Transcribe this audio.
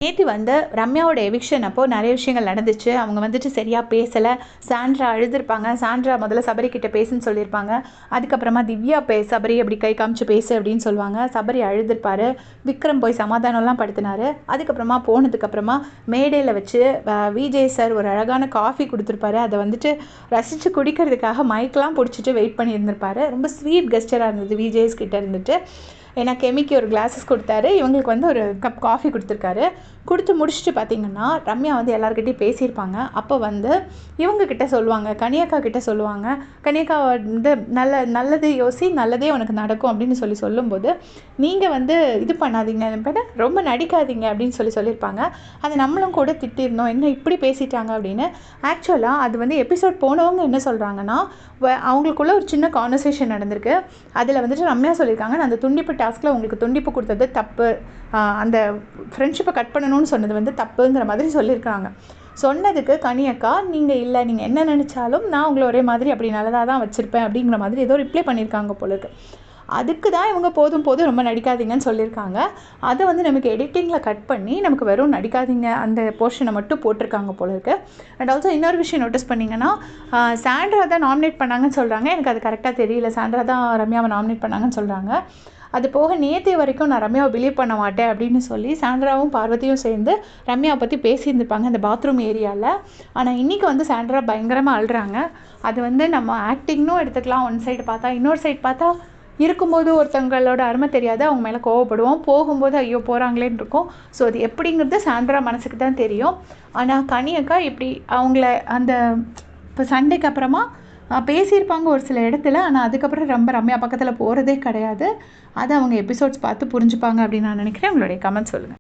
நேத்து வந்து ரம்யாவோட எவிக்ஷன் அப்போ நெறைய விஷயங்கள் நடந்துச்சு. அவங்க வந்துட்டு சரியா பேசல. சாண்ட்ரா அழுதுருப்பாங்க. சாண்ட்ரா முதல்ல சபரி கிட்ட பேசுன்னு சொல்லியிருப்பாங்க. அதுக்கப்புறமா திவ்யா சபரி அப்படி கை காமிச்சு பேசு அப்படின்னு சொல்லுவாங்க. சபரி அழுதுருப்பாரு. விக்ரம் போய் சமாதானம்லாம் படுத்தினாரு. அதுக்கப்புறமா போனதுக்கப்புறமா மேடையில் வச்சு விஜய் சார் ஒரு அழகான காஃபி கொடுத்துருப்பாரு. அதை வந்துட்டு ரசித்து குடிக்கிறதுக்காக மைக்கெலாம் பிடிச்சிட்டு வெயிட் பண்ணியிருந்திருப்பாரு. ரொம்ப ஸ்வீட் கெஸ்டராக இருந்தது விஜய்ஸ் கிட்ட இருந்துட்டு. ஏன்னா கெமிக்கு ஒரு கிளாஸஸ் கொடுத்தாரு, இவங்களுக்கு வந்து ஒரு கப் காஃபி கொடுத்துருக்காரு. கொடுத்து முடிச்சுட்டு பார்த்தீங்கன்னா ரம்யா வந்து எல்லாருக்கிட்டையும் பேசியிருப்பாங்க. அப்போ வந்து இவங்கக்கிட்ட சொல்லுவாங்க, கனியக்கா கிட்ட சொல்லுவாங்க, கனியக்கா வந்து நல்லது யோசி, நல்லதே உனக்கு நடக்கும் அப்படின்னு சொல்லும்போது, நீங்கள் வந்து இது பண்ணாதீங்க, ரொம்ப நடிக்காதீங்க அப்படின்னு சொல்லியிருப்பாங்க. அதை நம்மளும் கூட திட்டிருந்தோம், என்ன இப்படி பேசிட்டாங்க அப்படின்னு. ஆக்சுவலாக அது வந்து எபிசோட் போனவங்க என்ன சொல்கிறாங்கன்னா, அவங்களுக்குள்ள ஒரு சின்ன கான்வர்சேஷன் நடந்திருக்கு. அதில் வந்துட்டு ரம்யா சொல்லியிருக்காங்க, நான் அந்த துண்டிப்பு டாஸ்கில் உங்களுக்கு துண்டிப்பு கொடுத்தது தப்பு, அந்த ஃப்ரெண்ட்ஷிப்பை கட் பண்ணணும்னு சொன்னது வந்து தப்புங்கிற மாதிரி சொல்லியிருக்காங்க. சொன்னதுக்கு கனியக்கா, நீங்கள் இல்லை, நீங்கள் என்ன நினச்சாலும் நான் உங்களை ஒரே மாதிரி அப்படி நல்லதாக தான் வச்சுருப்பேன் அப்படிங்கிற மாதிரி ஏதோ ரிப்ளை பண்ணியிருக்காங்க போல இருக்கு. அதுக்கு தான் இவங்க போதும் ரொம்ப நடிக்காதீங்கன்னு சொல்லியிருக்காங்க. அதை வந்து நமக்கு எடிட்டிங்கில் கட் பண்ணி நமக்கு வெறும் நடிக்காதீங்க அந்த போர்ஷனை மட்டும் போட்டிருக்காங்க போல இருக்கு. அண்ட் ஆல்சோ இன்னொரு விஷயம் நோட்டீஸ் பண்ணிங்கன்னா, சாண்ட்ரா தான் நாமினேட் பண்ணாங்கன்னு சொல்கிறாங்க. எனக்கு அது கரெக்டாக தெரியல. சாண்ட்ரா தான் ரம்யாவை நாமினேட் பண்ணாங்கன்னு சொல்கிறாங்க. அது போக நேற்று வரைக்கும் நான் ரம்யாவை பிலீவ் பண்ண மாட்டேன் அப்படின்னு சொல்லி சாண்ட்ராவும் பார்வதியும் சேர்ந்து ரம்யாவை பற்றி பேசியிருந்துருப்பாங்க அந்த பாத்ரூம் ஏரியாவில். ஆனால் இன்றைக்கி வந்து சாண்ட்ரா பயங்கரமாக அழுறாங்க. அது வந்து நம்ம ஆக்டிங்னும் எடுத்துக்கலாம். ஒன் சைடு பார்த்தா, இன்னொரு சைடு பார்த்தா இருக்கும்போது ஒருத்தவங்களோட அருமை தெரியாது, அவங்க மேலே கோவப்படுவோம், போகும்போது ஐயோ போகிறாங்களேன்னு இருக்கும். ஸோ அது எப்படிங்கிறது சாண்ட்ரா மனசுக்கு தான் தெரியும். ஆனால் கனியக்கா இப்படி அவங்கள அந்த இப்போ சண்டைக்கு அப்புறமா பேசியிருப்பாங்க ஒரு சில இடத்துல. ஆனால் அதுக்கப்புறம் ரொம்ப ரம்யா பக்கத்தில் போகிறதே கிடையாது. அதை அவங்க எபிசோட்ஸ் பார்த்து புரிஞ்சுப்பாங்க அப்படின்னு நான் நினைக்கிறேன். உங்களுடைய கமெண்ட் சொல்லுங்கள்.